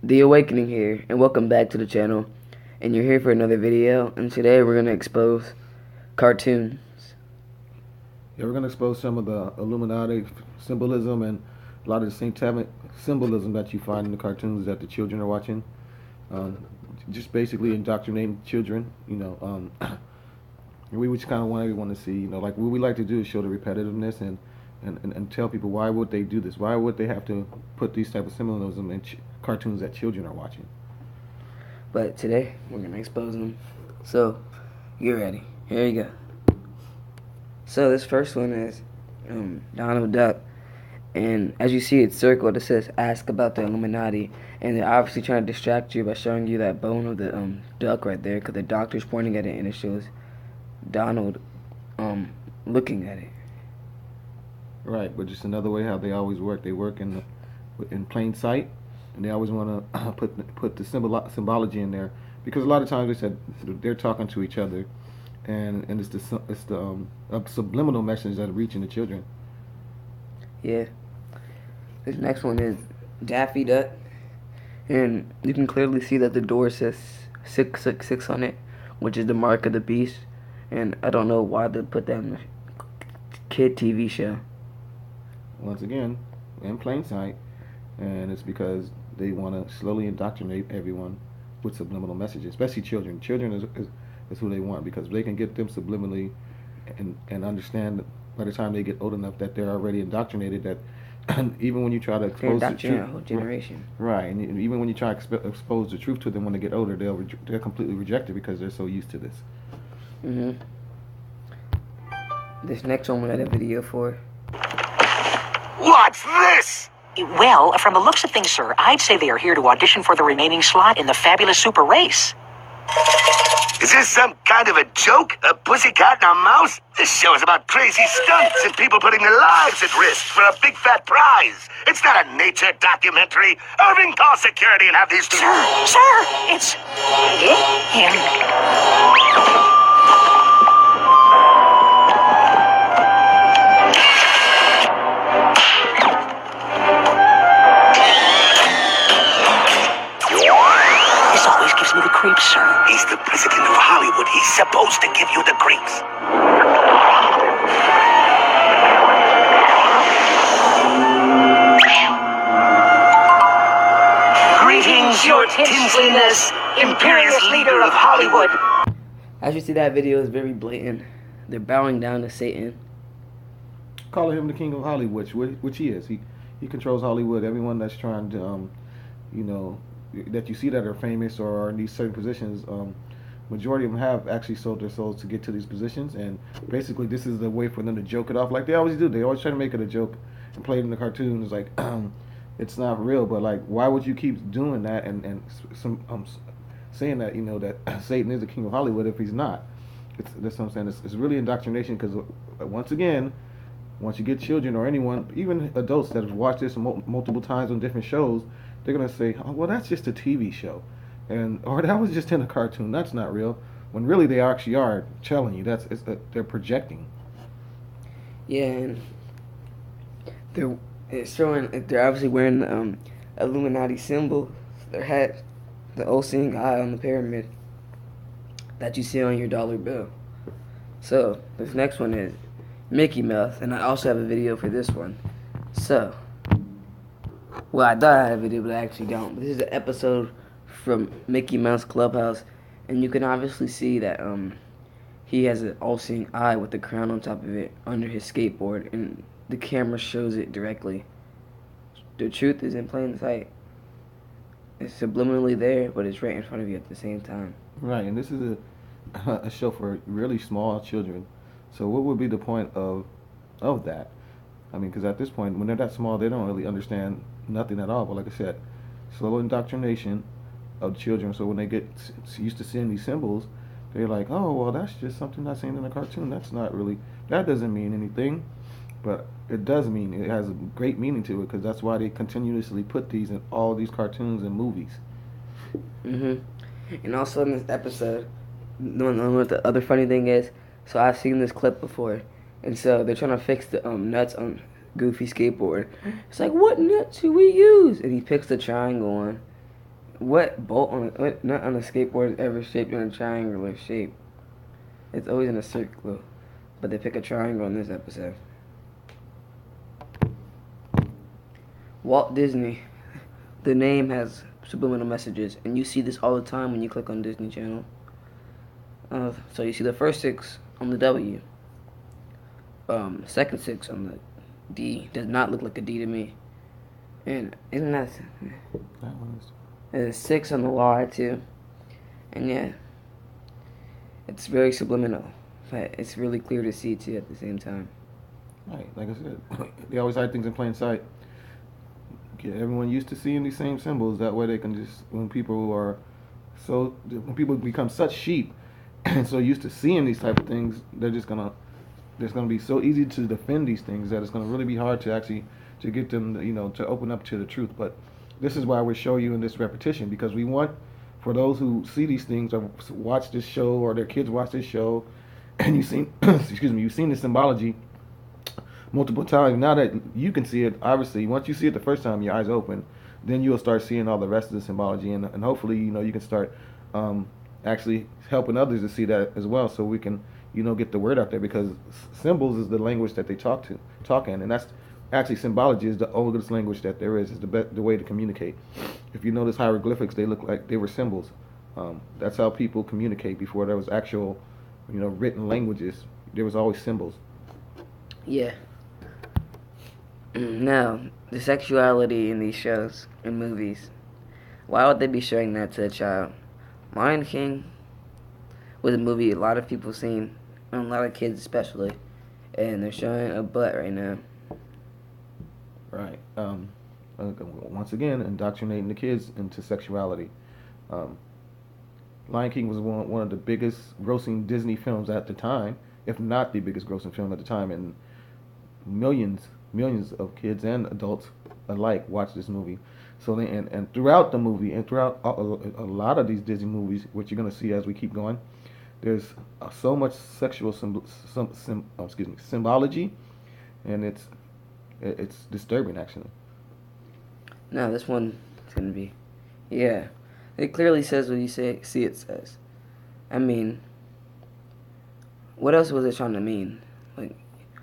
The Awakening here, and welcome back to the channel. And you're here for another video, and today we're going to expose cartoons. Yeah, we're going to expose some of the Illuminati symbolism and a lot of the satanic symbolism that you find in the cartoons that the children are watching. Just basically indoctrinating children, we just kind of want everyone to see, like what we like to do is show the repetitiveness and tell people why would they do this? Why would they have to put these type of symbolism in cartoons that children are watching? But today, we're going to expose them. So, get ready. Here you go. So, this first one is Donald Duck. And as you see, it's circled. It says, ask about the Illuminati. And they're obviously trying to distract you by showing you that bone of the duck right there. Because the doctor's pointing at it, and it shows Donald looking at it. Right, but just another way how they always work. They work in plain sight, and they always want to put the symbology in there, because a lot of times they said they're talking to each other, and it's the subliminal message that are reaching the children. Yeah. This next one is Daffy Duck, and you can clearly see that the door says 666 on it, which is the mark of the beast. And I don't know why they put that in the kid TV show. Once again, in plain sight, and it's because they want to slowly indoctrinate everyone with subliminal messages, especially children. Children is who they want, because they can get them subliminally and understand by the time they get old enough that they're already indoctrinated, that even when you try to expose the truth, a whole generation. Right, and even when you try to expose the truth to them when they get older, they'll completely reject it because they're so used to this. This next one we had a video for. What's this? Well, from the looks of things, sir, I'd say they are here to audition for the remaining slot in the fabulous super race. Is this some kind of a joke? A pussycat and a mouse? This show is about crazy stunts and people putting their lives at risk for a big fat prize. It's not a nature documentary. Irving, call security and have these... Sir, it's... him. Me the creeps, sir. He's the president of Hollywood. He's supposed to give you the creeps. Greetings, your tinseliness, imperious leader of Hollywood. As you see, that video is very blatant. They're bowing down to Satan. Calling him the king of Hollywood, which he is. He controls Hollywood. Everyone that's trying to, that you see that are famous or are in these certain positions, majority of them have actually sold their souls to get to these positions, and basically this is the way for them to joke it off like they always do. They always try to make it a joke and play it in the cartoons like it's not real, but like, why would you keep doing that and saying that that Satan is the king of Hollywood if he's not? That's what I'm saying. It's really indoctrination, because once again, once you get children or anyone, even adults that have watched this multiple times on different shows, they're going to say, oh, well, that's just a TV show. Or that was just in a cartoon. That's not real. When really they actually are telling you. They're projecting. Yeah, and they're obviously wearing the Illuminati symbol, their hat, the all-seeing eye on the pyramid that you see on your dollar bill. So, this next one is Mickey Mouse, and I also have a video for this one. So, well, I thought I had a video, but I actually don't. But this is an episode from Mickey Mouse Clubhouse, and you can obviously see that he has an all-seeing eye with the crown on top of it under his skateboard, and the camera shows it directly. The truth is in plain sight. It's subliminally there, but it's right in front of you at the same time. Right, and this is a show for really small children. So what would be the point of that? I mean, because at this point, when they're that small, they don't really understand nothing at all. But like I said, slow indoctrination of children. So when they get used to seeing these symbols, they're like, oh, well, that's just something I seen in a cartoon. That doesn't mean anything. But it does mean, it has a great meaning to it, because that's why they continuously put these in all these cartoons and movies. And also in this episode, what the other funny thing is, so I've seen this clip before, and so they're trying to fix the nuts on Goofy skateboard. It's like, what nuts should we use? And he picks the triangle one, what bolt on what nut on a skateboard is ever shaped in a triangular shape? It's always in a circle, but they pick a triangle in this episode. Walt Disney. The name has subliminal messages, and you see this all the time when you click on Disney Channel. So you see the first 6 on the W. Second 6 on the D does not look like a D to me. And isn't that one is. there's 6 on the Y too. And yeah, it's very subliminal, but it's really clear to see too at the same time. Right, like I said, they always hide things in plain sight. Get everyone used to seeing these same symbols. That way, they can just when people become such sheep and so used to seeing these type of things, it's gonna be so easy to defend these things that it's gonna really be hard to actually to get them, to open up to the truth. But this is why we show you in this repetition, because we want for those who see these things or watch this show or their kids watch this show, and you've seen you've seen the symbology multiple times. Now that you can see it, obviously, once you see it the first time, your eyes open, then you'll start seeing all the rest of the symbology, and hopefully, you can start actually helping others to see that as well, so we can, get the word out there, because symbols is the language that they talk in, and that's actually symbology is the oldest language that there is the way to communicate. If you notice hieroglyphics, they look like they were symbols. That's how people communicate before there was actual, written languages. There was always symbols. Yeah. Now, the sexuality in these shows and movies. Why would they be showing that to a child? Lion King was a movie a lot of people seen, and a lot of kids especially, and they're showing a butt right now. Right. Once again, indoctrinating the kids into sexuality. Lion King was one of the biggest grossing Disney films at the time, if not the biggest grossing film at the time, and millions of kids and adults alike watched this movie. So and throughout the movie and throughout a lot of these Disney movies, which you're going to see as we keep going, there's so much sexual symbology, and it's disturbing actually. No, this one is going to be, yeah. It clearly says what you see it says. I mean, what else was it trying to mean? Like,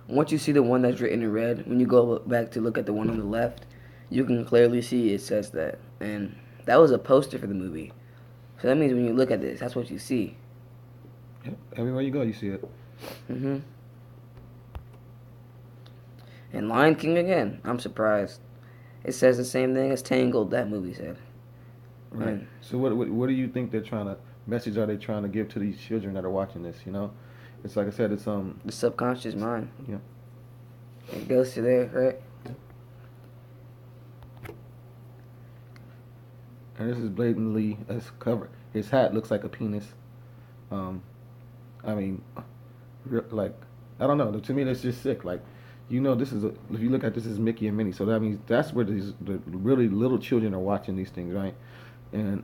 once you see the one that's written in red, when you go back to look at the one on the left, you can clearly see it says that. And that was a poster for the movie. So that means when you look at this, that's what you see. Yep. Everywhere you go, you see it. Mm-hmm. And Lion King again, I'm surprised. It says the same thing as Tangled, that movie said. Right. So what do you think message are they trying to give to these children that are watching this, It's like I said, it's the subconscious mind. Yeah. It goes to there, right? And this is blatantly as cover. His hat looks like a penis. I mean, like, I don't know. To me, that's just sick. Like, this is if you look at this as Mickey and Minnie, so that means that's where the really little children are watching these things, right? And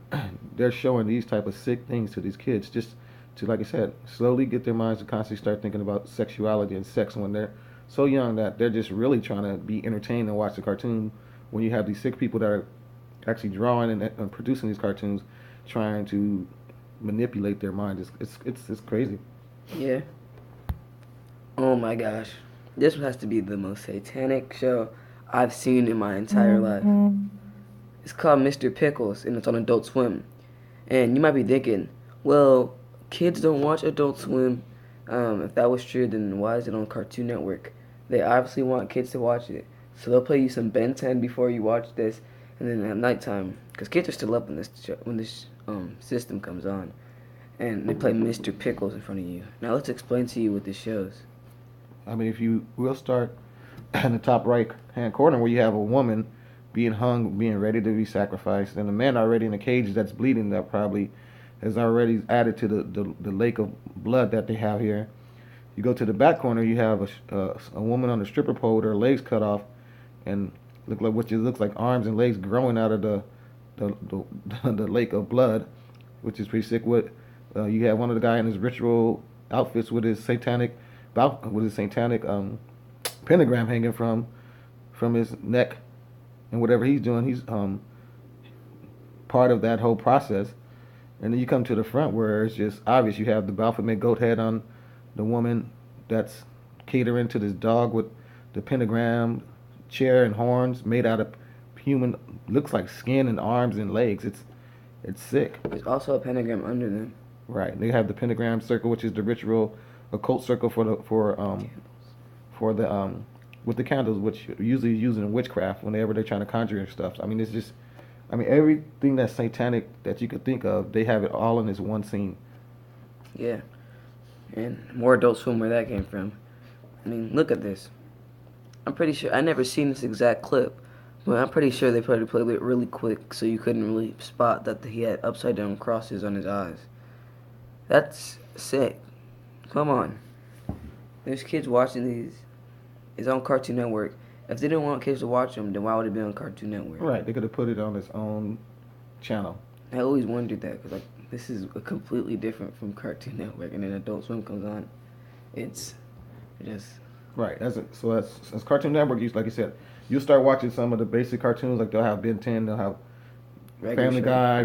they're showing these type of sick things to these kids, just to, like I said, slowly get their minds to constantly start thinking about sexuality and sex when they're so young that they're just really trying to be entertained and watch the cartoon. When you have these sick people that are actually drawing and producing these cartoons, trying to manipulate their minds, it's crazy. Yeah. Oh my gosh, this has to be the most satanic show I've seen in my entire life. It's called Mr. Pickles, and it's on Adult Swim. And you might be thinking, well, kids don't watch Adult Swim. If that was true, then why is it on Cartoon Network? They obviously want kids to watch it. So they'll play you some Ben 10 before you watch this, and then at nighttime, because kids are still up when this system comes on, and they play Mr. Pickles in front of you. Now let's explain to you what this shows. I mean, we'll start in the top right hand corner where you have a woman being hung, being ready to be sacrificed, and a man already in a cage that's bleeding, that probably has already added to the lake of blood that they have here. You go to the back corner, you have a woman on a stripper pole with her legs cut off, and looks like arms and legs growing out of the lake of blood, which is pretty sick. You have one of the guy in his ritual outfits with his satanic pentagram hanging from his neck, and whatever he's doing, part of that whole process. And then you come to the front where it's just obvious. You have the Baphomet goat head on the woman that's catering to this dog with the pentagram chair and horns made out of human, looks like skin and arms and legs. It's sick. There's also a pentagram under them. Right. They have the pentagram circle, which is the ritual occult circle for the with the candles, which usually used in witchcraft whenever they're trying to conjure and stuff. I mean, it's just, I mean, everything that's satanic that you could think of, they have it all in this one scene. Yeah. And more Adult Swim where that came from. I mean, look at this. I'm pretty sure, I never seen this exact clip, but I'm pretty sure they probably played it really quick so you couldn't really spot that he had upside down crosses on his eyes. That's sick. Come on. There's kids watching these. It's on Cartoon Network. If they didn't want kids to watch them, then why would it be on Cartoon Network? Right. They could have put it on its own channel. I always wondered that, because this is completely different from Cartoon Network, and then Adult Swim comes on. It's just... Right. As Cartoon Network, like you said, you'll start watching some of the basic cartoons, like they'll have Ben 10, they'll have Family Guy,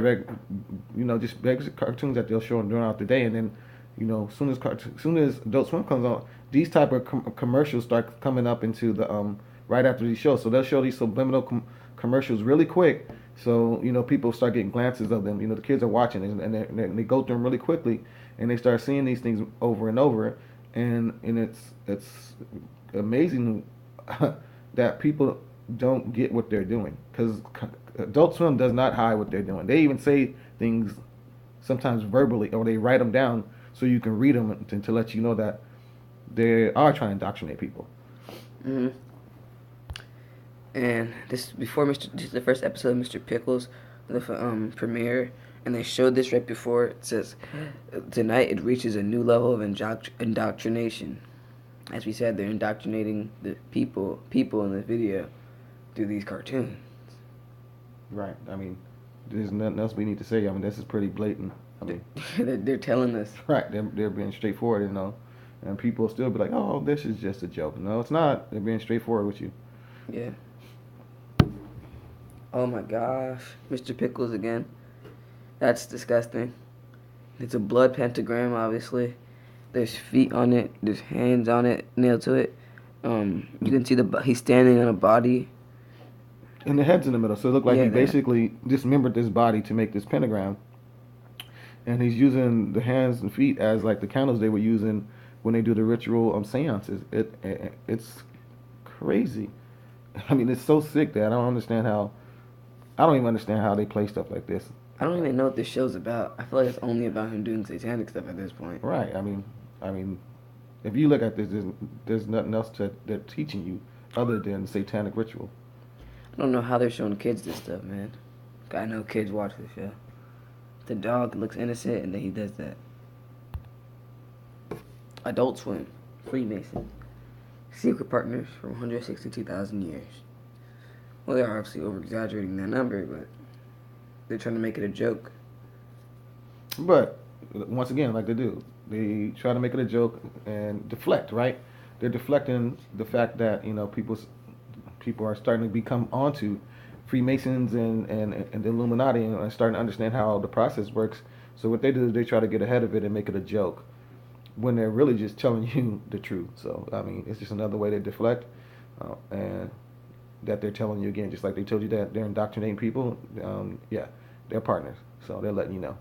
just regular cartoons that they'll show throughout the day, and then, as soon as Adult Swim comes on, these type of commercials start coming up into the right after these shows. So they'll show these subliminal commercials really quick. So people start getting glances of them. The kids are watching and they go through them really quickly, and they start seeing these things over and over, and it's amazing that people don't get what they're doing, because Adult Swim does not hide what they're doing. They even say things sometimes verbally, or they write them down so you can read them to let you know that they are trying to indoctrinate people. Mm-hmm. And this is the first episode of Mr. Pickles, the premiere, and they showed this right before. It says, tonight it reaches a new level of indoctrination. As we said, they're indoctrinating the people in the video through these cartoons. Right. I mean, there's nothing else we need to say. I mean, this is pretty blatant. I mean, they're telling us. Right. They're being straightforward, and people still be like, "Oh, this is just a joke." No, it's not. They're being straightforward with you. Yeah. Oh my gosh, Mr. Pickles again. That's disgusting. It's a blood pentagram, obviously. There's feet on it. There's hands on it, nailed to it. You can see he's standing on a body. And the head's in the middle, so it looked like he basically dismembered this body to make this pentagram. And he's using the hands and feet as like the candles they were using when they do the ritual seances. It's crazy. I mean, it's so sick that I don't even understand how they play stuff like this. I don't even know what this show's about. I feel like it's only about him doing satanic stuff at this point. Right. I mean, if you look at this, there's nothing else they're teaching you other than satanic ritual. I don't know how they're showing kids this stuff, man. I know kids watch this show. The dog looks innocent, and then he does that. Adult Swim, Freemason, secret partners for 162,000 years. Well, they're obviously over-exaggerating that number, but they're trying to make it a joke. But, once again, like they do, they try to make it a joke and deflect, right? They're deflecting the fact that, people are starting to become onto Freemasons and the Illuminati and starting to understand how the process works. So what they do is they try to get ahead of it and make it a joke when they're really just telling you the truth. So, I mean, it's just another way they deflect and that they're telling you again, just like they told you that they're indoctrinating people. They're partners. So they're letting you know.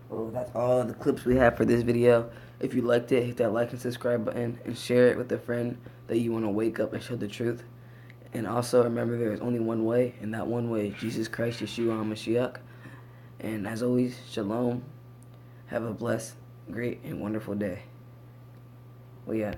Well, that's all the clips we have for this video. If you liked it, hit that like and subscribe button and share it with a friend that you want to wake up and show the truth. And also remember, there is only one way, and that one way is Jesus Christ, Yeshua HaMashiach. And as always, shalom. Have a blessed, great, and wonderful day. Well, yeah.